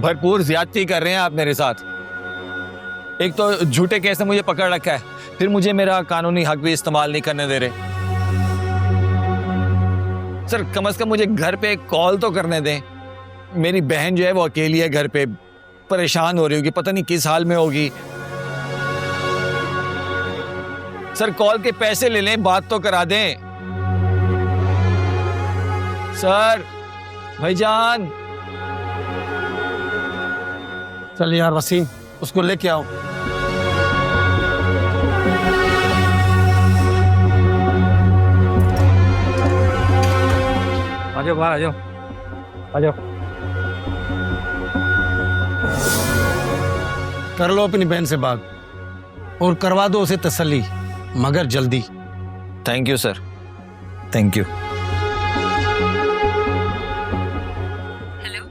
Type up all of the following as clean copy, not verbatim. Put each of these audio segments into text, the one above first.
भरपूर ज्यादती कर रहे हैं आप मेरे साथ। एक तो झूठे केस में मुझे पकड़ रखा है, फिर मुझे मेरा कानूनी हक भी इस्तेमाल नहीं करने दे रहे। सर कम से कम मुझे घर पे कॉल तो करने दें। मेरी बहन जो है वो अकेली है घर पे, परेशान हो रही होगी, पता नहीं किस हाल में होगी। सर कॉल के पैसे ले लें, बात तो करा दें। सर भाईजान। चल यार वसीम, उसको लेके आओ। आ जाओ बाहर, आ जाओ आ जाओ। कर लो अपनी बहन से बात और करवा दो उसे तसल्ली, मगर जल्दी। Thank you sir, thank you. Hello.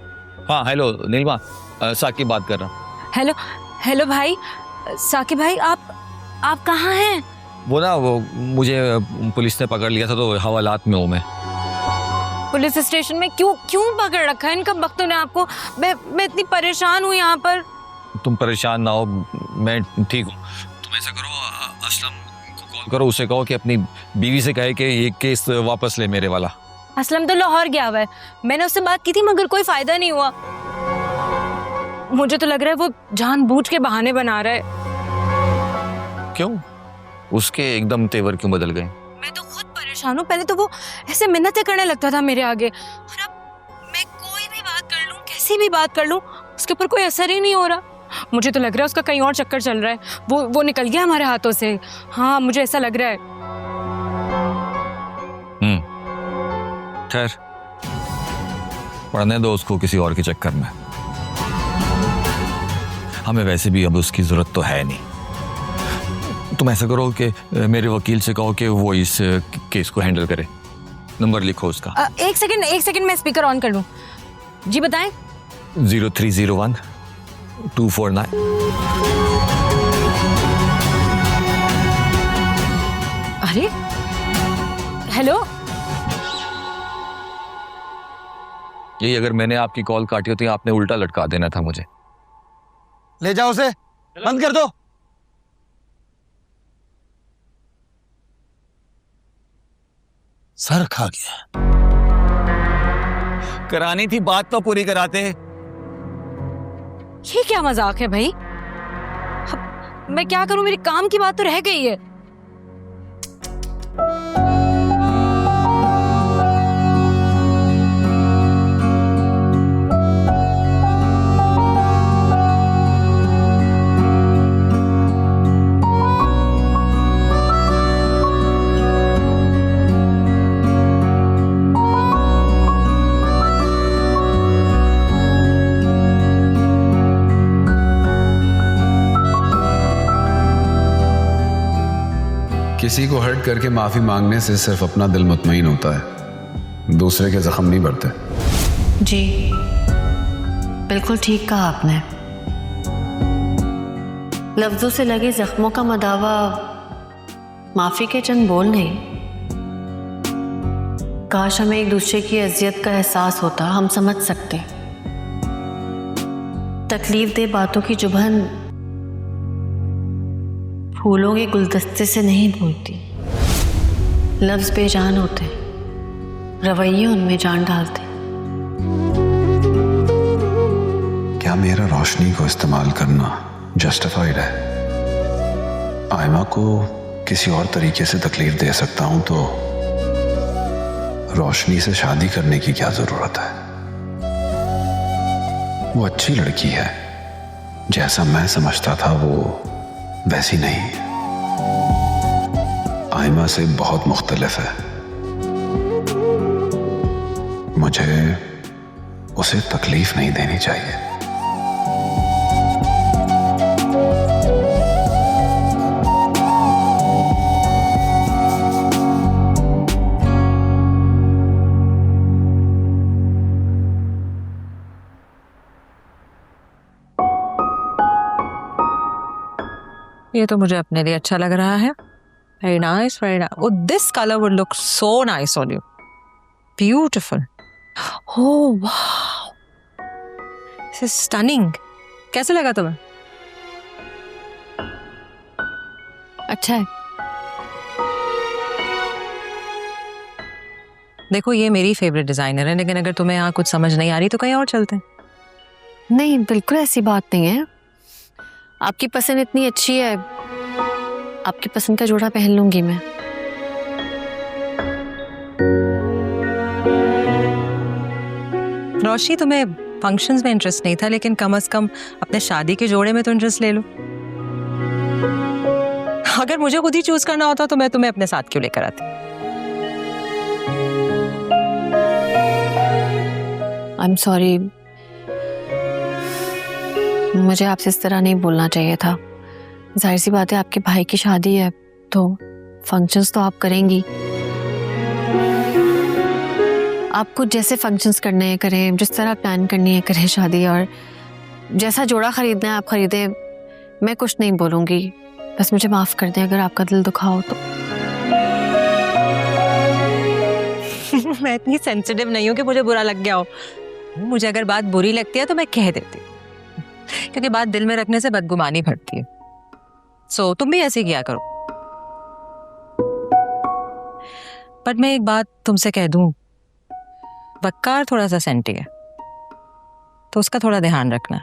हाँ हेलो नीलमा, साकिब बात कर रहा हूँ। हेलो हेलो भाई, साकिब भाई आप कहाँ हैं? वो मुझे पुलिस ने पकड़ लिया था तो हवालात में हूँ मैं। पुलिस स्टेशन में? क्यों पकड़ रखा है इन कम बख्तों ने आपको? मैं इतनी परेशान हूँ यहाँ पर। तुम परेशान ना हो, मैं ठीक हूँ। तुम ऐसा करो, असलम को कॉल करो, उसे कहो कि अपनी बीवी से कहे कि ये केस वापस ले मेरे वाला। असलम तो लाहौर गया हुआ है, मैंने उससे बात की थी मगर कोई फायदा नहीं हुआ। मुझे तो लग रहा है वो जानबूझ के बहाने बना रहा है। क्यों? उसके एकदम तेवर क्यों बदल गए? मैं तो खुद परेशान हूँ। पहले तो वो ऐसे मिन्नतें करने लगता था मेरे आगे, और अब मैं कोई भी बात कर लूँ, कैसी भी बात कर लूँ, उसके ऊपर कोई असर ही नहीं हो रहा। मुझे तो लग रहा है उसका कहीं और चक्कर चल रहा है। वो निकल गया हमारे हाथों से। हाँ मुझे ऐसा लग रहा है। खैर पढ़ने दो उसको किसी और के चक्कर में। हमें वैसे भी अब उसकी जरूरत तो है नहीं। तुम ऐसा करो कि मेरे वकील से कहो कि वो इस केस को हैंडल करे। नंबर लिखो उसका। एक सेकंड मैं स्पीकर ऑन कर लूं। जी बताएं। 0301 249। अरे हेलो। यही अगर मैंने आपकी कॉल काटी होती आपने उल्टा लटका देना था मुझे। ले जाओ उसे, बंद कर दो। सर खा गया। करानी थी बात तो पूरी कराते। ये क्या मजाक है भाई? अब मैं क्या करूं, मेरी काम की बात तो रह गई है। किसी को हर्ट करके माफी मांगने से सिर्फ अपना दिल मुतमईन होता है, दूसरे के जख्म नहीं बढ़ते। जी बिल्कुल ठीक कहा आपने। लफ्जों से लगे जख्मों का मदावा माफी के चंद बोल नहीं। काश हमें एक दूसरे की अजियत का एहसास होता, हम समझ सकते। तकलीफ दे बातों की जुबान फूलों के गुलदस्ते से नहीं बोलती। लफ्ज बेजान होते, रवैये उनमें जान डालते। क्या मेरा रोशनी को इस्तेमाल करना जस्टिफाइड है? आयमा को किसी और तरीके से तकलीफ दे सकता हूं तो रोशनी से शादी करने की क्या जरूरत है? वो अच्छी लड़की है, जैसा मैं समझता था वो वैसी नहीं। आयमा से बहुत मुख्तलिफ है। मुझे उसे तकलीफ नहीं देनी चाहिए। ये तो मुझे अपने लिए अच्छा लग रहा है। Very nice, very nice. Oh, this color would look so nice on you. Beautiful. Oh, wow. Stunning. कैसे लगा तुम्हें? अच्छा है। देखो ये मेरी फेवरेट डिजाइनर है, लेकिन अगर तुम्हें यहाँ कुछ समझ नहीं आ रही तो कहीं और चलते हैं। नहीं, बिल्कुल ऐसी बात नहीं है। आपकी पसंद इतनी अच्छी है, आपकी पसंद का जोड़ा पहन लूंगी मैं। रोशनी, तुम्हें फंक्शंस में इंटरेस्ट नहीं था, लेकिन कम से कम अपने शादी के जोड़े में तो इंटरेस्ट ले लो। अगर मुझे खुद ही चूज करना होता तो मैं तुम्हें अपने साथ क्यों लेकर आती? आई एम सॉरी, मुझे आपसे इस तरह नहीं बोलना चाहिए था। जाहिर सी बात है, आपके भाई की शादी है तो फंक्शंस तो आप करेंगी। आपको जैसे फंक्शंस करने हैं करें, जिस तरह प्लान करनी है करें शादी, और जैसा जोड़ा खरीदना है आप खरीदें। मैं कुछ नहीं बोलूँगी, बस मुझे माफ़ कर दें अगर आपका दिल दुखा हो तो। मैं इतनी सेंसिटिव नहीं हूँ कि मुझे बुरा लग गया हो। मुझे अगर बात बुरी लगती है तो मैं कह देती हूँ, क्योंकि बात दिल में रखने से बदगुमानी बढ़ती है। सो तुम भी ऐसे किया करो। पर मैं एक बात तुमसे कह दूं, वक्कार थोड़ा सा सेंटी है, तो उसका थोड़ा ध्यान रखना।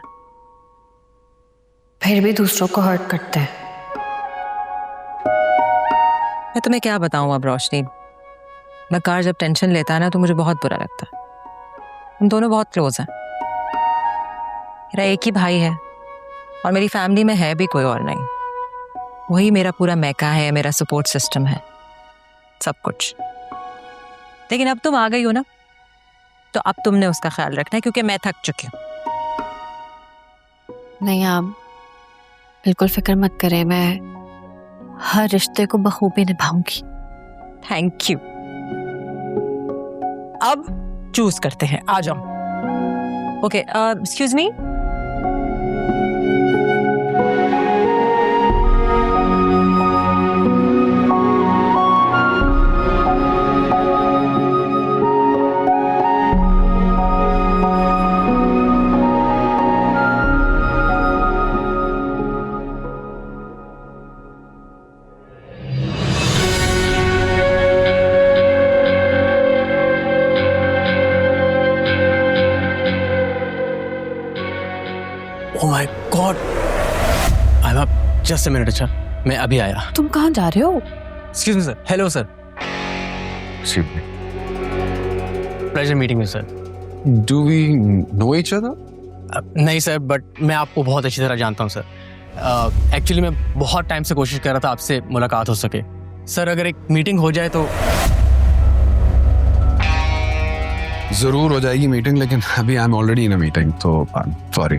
फिर भी दूसरों को हर्ट करते हैं। मैं तुम्हें क्या बताऊं अब रोशनी, वक्कार जब टेंशन लेता है ना तो मुझे बहुत बुरा लगता है। हम दोनों बहुत क्लोज हैं। मेरा एक ही भाई है और मेरी फैमिली में है भी कोई और नहीं। वही मेरा पूरा मैका है, मेरा सपोर्ट सिस्टम है, सब कुछ। लेकिन अब तुम आ गई हो ना, तो अब तुमने उसका ख्याल रखना है, क्योंकि मैं थक चुकी हूँ। नहीं, आप बिल्कुल फिक्र मत करें, मैं हर रिश्ते को बखूबी निभाऊंगी। Thank you. अब चूज करते हैं, आ जाओ। Okay, excuse me. Oh my god, I am just a minute. अच्छा, मैं अभी आया। तुम कहाँ जा रहे हो? Excuse me sir. Hello sir. Pleasure meeting you sir. Do we know each other? नहीं सर, बट मैं आपको बहुत अच्छी तरह जानता हूँ सर। एक्चुअली मैं बहुत टाइम से कोशिश कर रहा था आपसे मुलाकात हो सके। सर अगर एक मीटिंग हो जाए तो। जरूर हो जाएगी मीटिंग, लेकिन अभी I am already in a meeting, तो सॉरी।